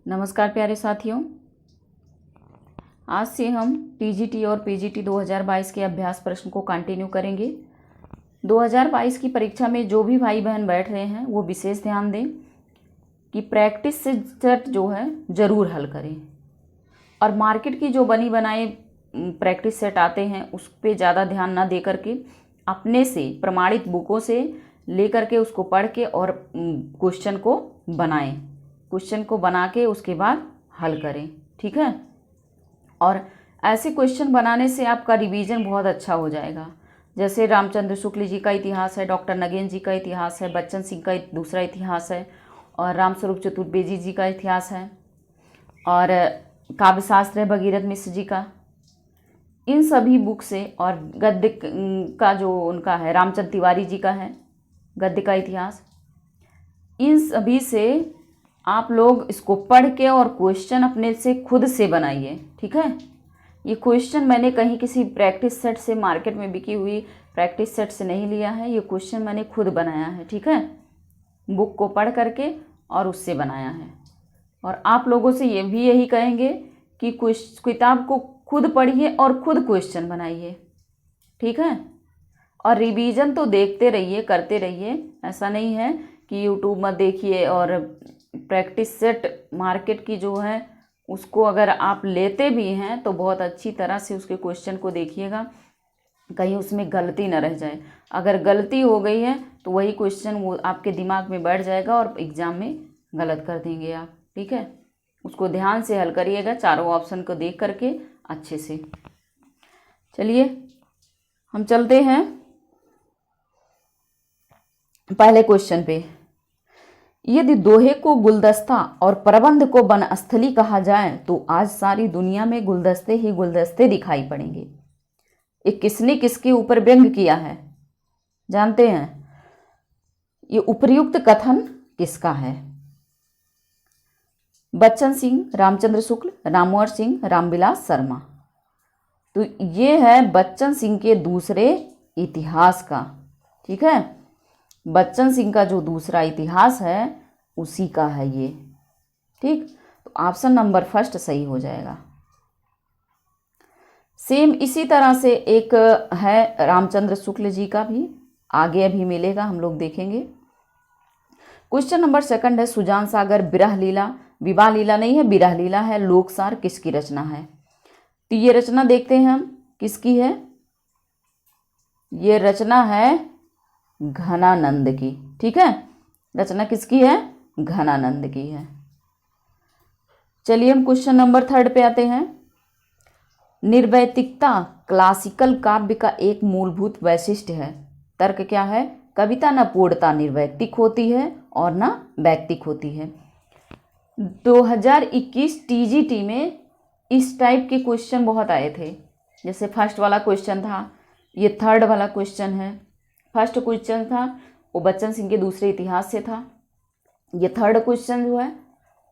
नमस्कार प्यारे साथियों, आज से हम टीजीटी और पीजीटी 2022 के अभ्यास प्रश्न को कंटिन्यू करेंगे। 2022 की परीक्षा में जो भी भाई बहन बैठ रहे हैं वो विशेष ध्यान दें कि प्रैक्टिस सेट जो है ज़रूर हल करें और मार्केट की जो बनी बनाए प्रैक्टिस सेट आते हैं उस पर ज़्यादा ध्यान ना दे करके अपने से प्रमाणित बुकों से ले करके उसको पढ़ के और क्वेश्चन को बनाएं, क्वेश्चन को बना के उसके बाद हल करें। ठीक है, और ऐसे क्वेश्चन बनाने से आपका रिवीजन बहुत अच्छा हो जाएगा। जैसे रामचंद्र शुक्ल जी का इतिहास है, डॉक्टर नगेन जी का इतिहास है, बच्चन सिंह का दूसरा इतिहास है और रामस्वरूप चतुर्वेदी जी का इतिहास है और काव्यशास्त्र है भगीरथ मिश्र जी का। इन सभी बुक से और गद्य का जो उनका है रामचंद्र तिवारी जी का है गद्य का इतिहास, इन सभी से आप लोग इसको पढ़ के और क्वेश्चन अपने से खुद से बनाइए। ठीक है, ये क्वेश्चन मैंने कहीं किसी प्रैक्टिस सेट से मार्केट में बिकी हुई प्रैक्टिस सेट से नहीं लिया है, ये क्वेश्चन मैंने खुद बनाया है। ठीक है, बुक को पढ़ करके और उससे बनाया है। और आप लोगों से ये भी यही कहेंगे कि किताब को खुद पढ़िए और खुद क्वेश्चन बनाइए। ठीक है, और रिवीजन तो देखते रहिए, करते रहिए। ऐसा नहीं है कि यूट्यूब मत देखिए और प्रैक्टिस सेट मार्केट की जो है उसको अगर आप लेते भी हैं तो बहुत अच्छी तरह से उसके क्वेश्चन को देखिएगा, कहीं उसमें गलती ना रह जाए। अगर गलती हो गई है तो वही क्वेश्चन वो आपके दिमाग में बैठ जाएगा और एग्ज़ाम में गलत कर देंगे आप। ठीक है, उसको ध्यान से हल करिएगा, चारों ऑप्शन को देख करके अच्छे से। चलिए हम चलते हैं पहले क्वेश्चन पे। यदि दोहे को गुलदस्ता और प्रबंध को वनस्थली कहा जाए तो आज सारी दुनिया में गुलदस्ते ही गुलदस्ते दिखाई पड़ेंगे। ये किसने किसके ऊपर व्यंग किया है जानते हैं? ये उपर्युक्त कथन किसका है? बच्चन सिंह, रामचंद्र शुक्ल, रामवर सिंह, रामविलास शर्मा। तो ये है बच्चन सिंह के दूसरे इतिहास का। ठीक है, बच्चन सिंह का जो दूसरा इतिहास है उसी का है ये। ठीक, तो ऑप्शन नंबर फर्स्ट सही हो जाएगा। सेम इसी तरह से एक है रामचंद्र शुक्ल जी का भी, आगे अभी मिलेगा, हम लोग देखेंगे। क्वेश्चन नंबर सेकंड है सुजान सागर विरह लीला, विवाह लीला नहीं है, विरह लीला है, लोकसार किसकी रचना है? तो ये रचना देखते हैं हम किसकी है। ये रचना है घनानंद की। ठीक है, रचना किसकी है? घनानंद की है। चलिए हम क्वेश्चन नंबर थर्ड पे आते हैं। निर्वैतिकता क्लासिकल काव्य का एक मूलभूत वैशिष्ट्य है। तर्क क्या है? कविता न पूर्णता निर्वैक्तिक होती है और न वैयक्तिक होती है। 2021 टीजीटी में इस टाइप के क्वेश्चन बहुत आए थे। जैसे फर्स्ट वाला क्वेश्चन था, ये थर्ड वाला क्वेश्चन है। फर्स्ट क्वेश्चन था वो बच्चन सिंह के दूसरे इतिहास से था। ये थर्ड क्वेश्चन जो है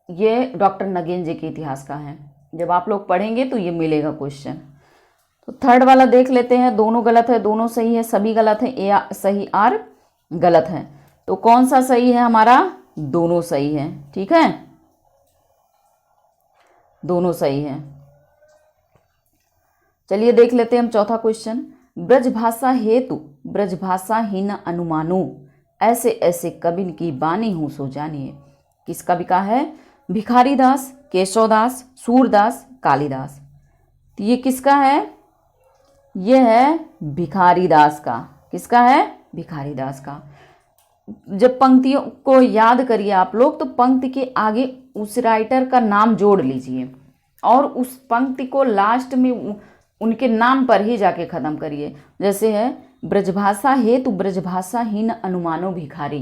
ये डॉक्टर नगेन जी के इतिहास का है। जब आप लोग पढ़ेंगे तो ये मिलेगा क्वेश्चन। तो थर्ड वाला देख लेते हैं, दोनों गलत है, दोनों सही है, सभी गलत है, ए सही आर गलत है। तो कौन सा सही है हमारा? दोनों सही है। ठीक है, दोनों सही है। चलिए देख लेते हैं हम चौथा क्वेश्चन। ब्रजभाषा हेतु ब्रजभाषाहीन अनुमानो ऐसे ऐसे कविन की बानी हूँ सो जानिए। किस कवि का है? भिखारी दास, केशवदास, सूरदास, कालिदास। तो ये किसका है? ये है भिखारी दास का। किसका है? भिखारी दास का। जब पंक्तियों को याद करिए आप लोग तो पंक्ति के आगे उस राइटर का नाम जोड़ लीजिए और उस पंक्ति को लास्ट में उनके नाम पर ही जाके खत्म करिए। जैसे है ब्रजभाषा हेतु ब्रजभाषाहीन अनुमानो भिखारी।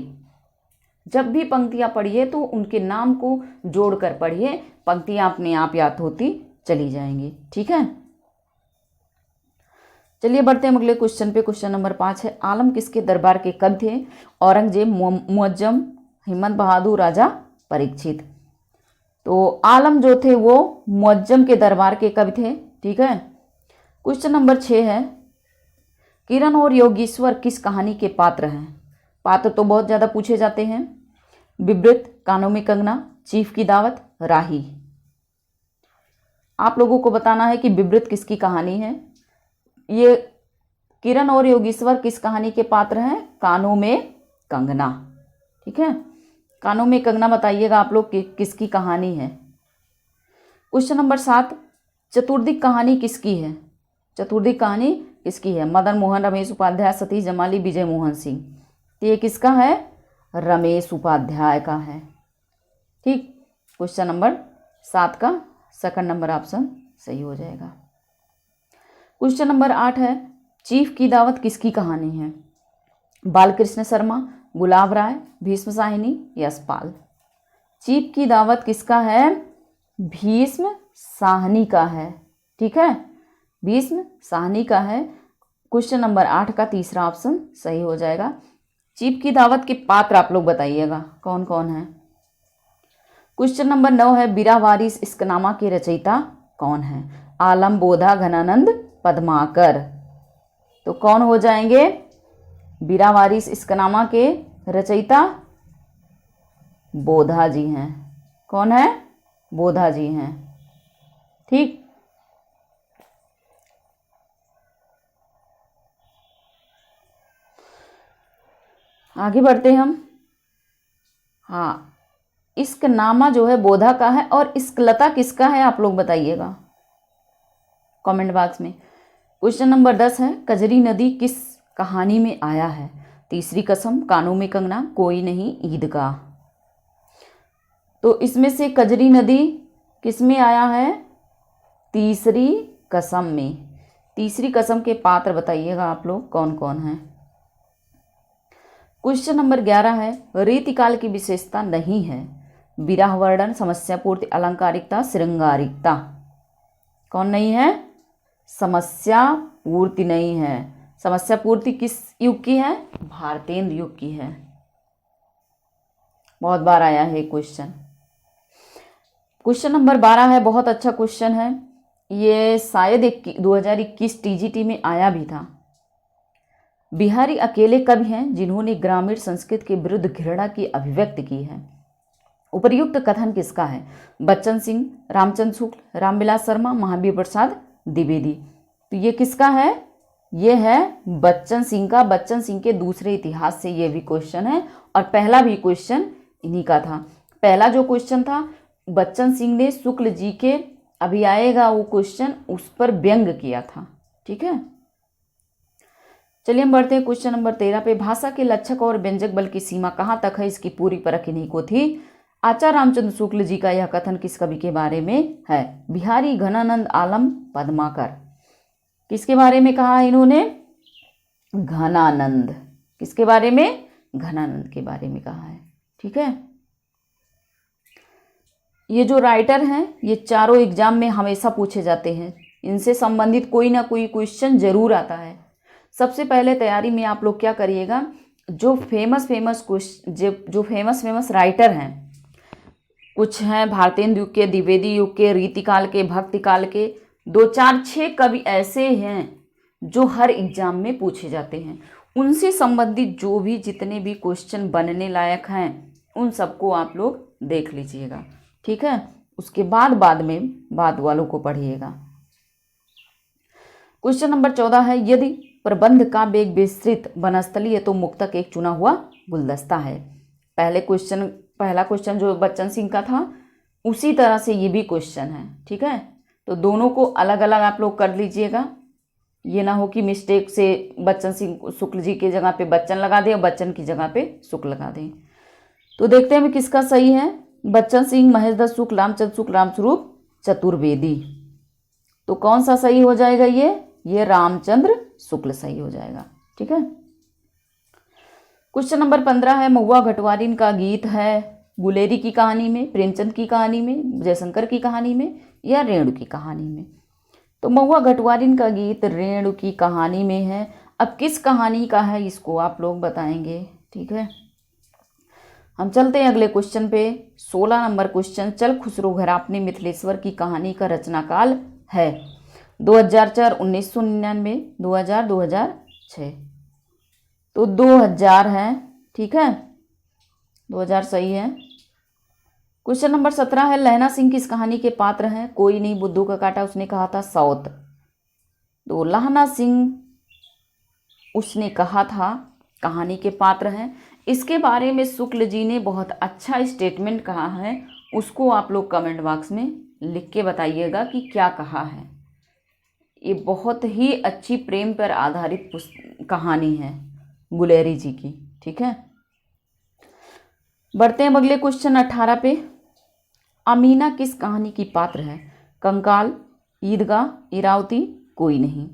जब भी पंक्तियां पढ़िए तो उनके नाम को जोड़कर पढ़िए, पंक्तियां अपने आप याद होती चली जाएंगी। ठीक है, चलिए बढ़ते हैं अगले क्वेश्चन पे। क्वेश्चन नंबर 5 है आलम किसके दरबार के कवि थे? औरंगजेब, मुअज्जम, हिम्मत बहादुर, राजा परीक्षित। तो आलम जो थे वो मुअज्जम के दरबार के कवि थे। ठीक है, क्वेश्चन नंबर 6 है किरण और योगेश्वर किस कहानी के पात्र हैं? पात्र तो बहुत ज़्यादा पूछे जाते हैं। विवृत, कानों में कंगना, चीफ की दावत, राही। आप लोगों को बताना है कि विवृत किसकी कहानी है। ये किरण और योगेश्वर किस कहानी के पात्र हैं? कानों में कंगना। ठीक है, कानों में कंगना बताइएगा आप लोग किसकी कहानी है। क्वेश्चन नंबर 7, चतुर्दिक कहानी किसकी है? चतुर्दिक कहानी किसकी है? मदन मोहन, रमेश उपाध्याय, सतीश जमाली, विजय मोहन सिंह। तो ये किसका है? रमेश उपाध्याय का है। ठीक, क्वेश्चन नंबर 7 का सेकंड नंबर ऑप्शन सही हो जाएगा। क्वेश्चन नंबर 8 है, चीफ की दावत किसकी कहानी है? बालकृष्ण शर्मा, गुलाब राय, भीष्म साहिनी, यशपाल। चीफ की दावत किसका है? भीष्म साहनी का है। ठीक है, भीष्म साहनी का है। क्वेश्चन नंबर 8 का तीसरा ऑप्शन सही हो जाएगा। चीफ की दावत के पात्र आप लोग बताइएगा कौन कौन है। क्वेश्चन नंबर 9 है, बिरा वारिस इश्कनामा के रचयिता कौन है? आलम, बोधा, घनानंद, पद्माकर। तो कौन हो जाएंगे बिरा वारिस इश्कनामा के रचयिता? बोधा जी हैं। कौन है? बोधा जी हैं। ठीक, आगे बढ़ते हैं हम। हाँ, इश्कनामा जो है बोधा का है और इश्कलता किसका है आप लोग बताइएगा कमेंट बॉक्स में। क्वेश्चन नंबर 10 है, कजरी नदी किस कहानी में आया है? तीसरी कसम, कानों में कंगना, कोई नहीं, ईदगाह। तो इसमें से कजरी नदी किस में आया है? तीसरी कसम में। तीसरी कसम के पात्र बताइएगा आप लोग कौन कौन हैं। क्वेश्चन नंबर 11 है, रीतिकाल की विशेषता नहीं है? विरह वर्णन, समस्या पूर्ति, अलंकारिकता, श्रृंगारिकता। कौन नहीं है? समस्या पूर्ति नहीं है। समस्या पूर्ति किस युग की है? भारतेंद्र युग की है। बहुत बार आया है क्वेश्चन। क्वेश्चन नंबर 12 है, बहुत अच्छा क्वेश्चन है ये, शायद 2021 टीजीटी में आया भी था। बिहारी अकेले कवि हैं जिन्होंने ग्रामीण संस्कृति के विरुद्ध घृणा की अभिव्यक्ति की है। उपर्युक्त कथन किसका है? बच्चन सिंह, रामचंद्र शुक्ल, रामविलास शर्मा, महावीर प्रसाद द्विवेदी। तो ये किसका है? ये है बच्चन सिंह का। बच्चन सिंह के दूसरे इतिहास से ये भी क्वेश्चन है और पहला भी क्वेश्चन इन्हीं का था। पहला जो क्वेश्चन था बच्चन सिंह ने शुक्ल जी के, अभी आएगा वो क्वेश्चन, उस पर व्यंग किया था। ठीक है, चलिए हम बढ़ते हैं क्वेश्चन नंबर 13 पे। भाषा के लक्षक और व्यंजक बल की सीमा कहाँ तक है, इसकी पूरी परख इन्हीं को थी। आचार्य रामचंद्र शुक्ल जी का यह कथन किस कवि के बारे में है? बिहारी, घनानंद, आलम, पद्माकर। किसके बारे में कहा इन्होंने? घनानंद। किसके बारे में? घनानंद के बारे में कहा है। ठीक है, ये जो राइटर हैं ये चारों एग्जाम में हमेशा पूछे जाते हैं, इनसे संबंधित कोई ना कोई क्वेश्चन जरूर आता है। सबसे पहले तैयारी में आप लोग क्या करिएगा, जो फेमस राइटर हैं, कुछ हैं भारतेंद्र युग के, द्विवेदी युग के, रीतिकाल के, भक्तिकाल के, 2 4 6 कवि ऐसे हैं जो हर एग्जाम में पूछे जाते हैं। उनसे संबंधित जो भी जितने भी क्वेश्चन बनने लायक हैं उन सबको आप लोग देख लीजिएगा। ठीक है, उसके बाद में बाद वालों को पढ़िएगा। क्वेश्चन नंबर 14 है, यदि प्रबंध का वेग विस्तृत वनस्थली है तो मुक्तक एक चुना हुआ गुलदस्ता है। पहला क्वेश्चन जो बच्चन सिंह का था उसी तरह से ये भी क्वेश्चन है। ठीक है, तो दोनों को अलग अलग आप लोग कर लीजिएगा, ये ना हो कि मिस्टेक से बच्चन सिंह शुक्ल जी की जगह पे बच्चन लगा दें और बच्चन की जगह पे शुक्ल लगा दें। तो देखते हैं किसका सही है। बच्चन सिंह, महेश दत्त शुक्ल, रामचंद्र शुक्ल, रामस्वरूप चतुर्वेदी। तो कौन सा सही हो जाएगा? ये रामचंद्र शुक्ल सही हो जाएगा। ठीक है, क्वेश्चन नंबर 15 है, महुआ घटवारिन का गीत है गुलेरी की कहानी में, प्रेमचंद की कहानी में, जयशंकर की कहानी में या रेणु की कहानी में? तो महुआ घटवारिन का गीत रेणु की कहानी में है। अब किस कहानी का है इसको आप लोग बताएंगे। ठीक है, हम चलते हैं अगले क्वेश्चन पे। 16 नंबर क्वेश्चन, चल खुसरो घरापने मिथिलेश्वर की कहानी का रचनाकाल है? 2004, 1999, 2000, 2006। तो 2000 है। ठीक है, 2000 सही है। क्वेश्चन नंबर 17 है, लहना सिंह किस कहानी के पात्र हैं? कोई नहीं बुद्धू का काटा उसने कहा था सौत। तो लहना सिंह उसने कहा था कहानी के पात्र हैं। इसके बारे में शुक्ल जी ने बहुत अच्छा स्टेटमेंट कहा है, उसको आप लोग कमेंट बॉक्स में लिख के बताइएगा कि क्या कहा है। ये बहुत ही अच्छी प्रेम पर आधारित कहानी है गुलेरी जी की। ठीक है, बढ़ते हैं अगले क्वेश्चन 18 पे। अमीना किस कहानी की पात्र है? कंकाल, ईदगाह, इरावती, कोई नहीं।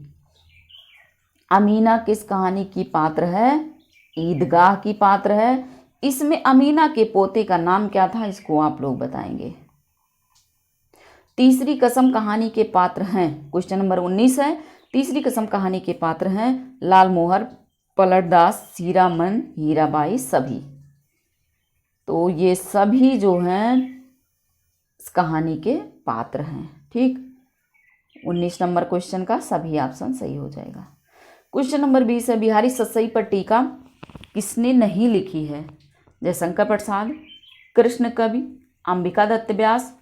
अमीना किस कहानी की पात्र है? ईदगाह की पात्र है। इसमें अमीना के पोते का नाम क्या था, इसको आप लोग बताएंगे। तीसरी कसम कहानी के पात्र हैं, क्वेश्चन नंबर 19 है। तीसरी कसम कहानी के पात्र हैं लाल मोहर, पलटदास, सीरामन, हीराबाई, सभी। तो ये सभी जो हैं इस कहानी के पात्र हैं। ठीक, 19 नंबर क्वेश्चन का सभी ऑप्शन सही हो जाएगा। क्वेश्चन नंबर 20 है, बिहारी सतसई पर टीका किसने नहीं लिखी है? जयशंकर प्रसाद, कृष्ण कवि, अंबिका दत्त व्यास,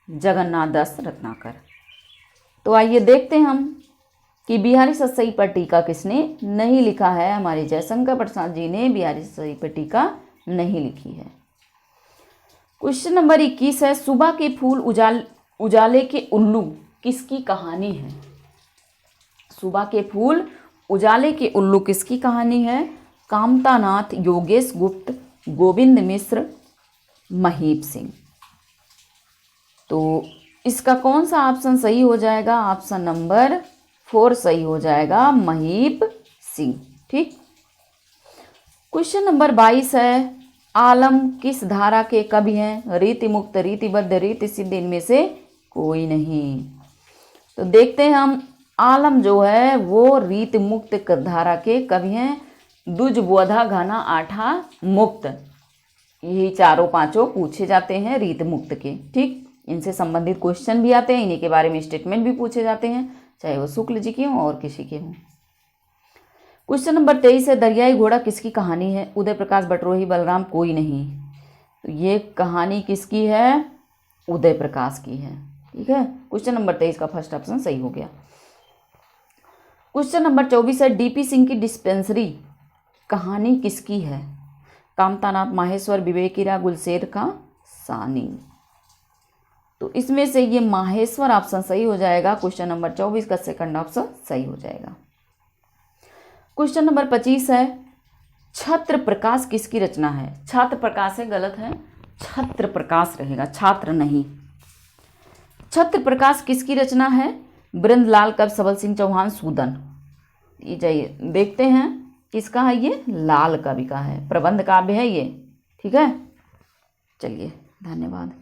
जगन्नाथ दास रत्नाकर। तो आइए देखते हैं हम कि बिहारी सतसई पर टीका किसने नहीं लिखा है। हमारे जयशंकर प्रसाद जी ने बिहारी सतसई पर टीका नहीं लिखी है। क्वेश्चन नंबर 21 है, सुबह के फूल उजाले के उल्लू किसकी कहानी है? सुबह के फूल उजाले के उल्लू किसकी कहानी है? कामतानाथ, योगेश गुप्त, गोविंद मिश्र, महीप सिंह। तो इसका कौन सा ऑप्शन सही हो जाएगा? ऑप्शन नंबर 4 सही हो जाएगा, महीप सिंह। ठीक, क्वेश्चन नंबर 22 है, आलम किस धारा के कवि हैं? रीति मुक्त, रीतिबद्ध, रीति सिद्ध, इनमें से कोई नहीं। तो देखते हैं हम, आलम जो है वो रीति मुक्त धारा के कवि हैं। दुज, बोधा, घना, आठा, मुक्त, यही चारों पांचों पूछे जाते हैं रीत मुक्त के। ठीक, इनसे संबंधित क्वेश्चन भी आते हैं, इन्हीं के बारे में स्टेटमेंट भी पूछे जाते हैं, चाहे वो शुक्ल जी के हों और किसी के हों। क्वेश्चन नंबर 23 है, दरियाई घोड़ा किसकी कहानी है? उदय प्रकाश, बटरोही, बलराम, कोई नहीं। तो ये कहानी किसकी है? उदय प्रकाश की है। ठीक है, क्वेश्चन नंबर 23 का फर्स्ट ऑप्शन सही हो गया। क्वेश्चन नंबर 24 है, डीपी सिंह की डिस्पेंसरी कहानी किसकी है? कामतानाथ, माहेश्वर, विवेकीरा, गुलशेर का सानी। तो इसमें से ये माहेश्वर ऑप्शन सही हो जाएगा। क्वेश्चन नंबर 24 का सेकंड ऑप्शन सही हो जाएगा। क्वेश्चन नंबर 25 है, छत्र प्रकाश किसकी रचना है? छात्र प्रकाश है, गलत है, छत्र प्रकाश रहेगा, छात्र नहीं। छत्र प्रकाश किसकी रचना है? बृंदलाल, कवि सबल सिंह चौहान, सूदन। ये जाइए देखते हैं किसका है, ये लाल कवि का है, प्रबंध काव्य है ये। ठीक है, चलिए धन्यवाद।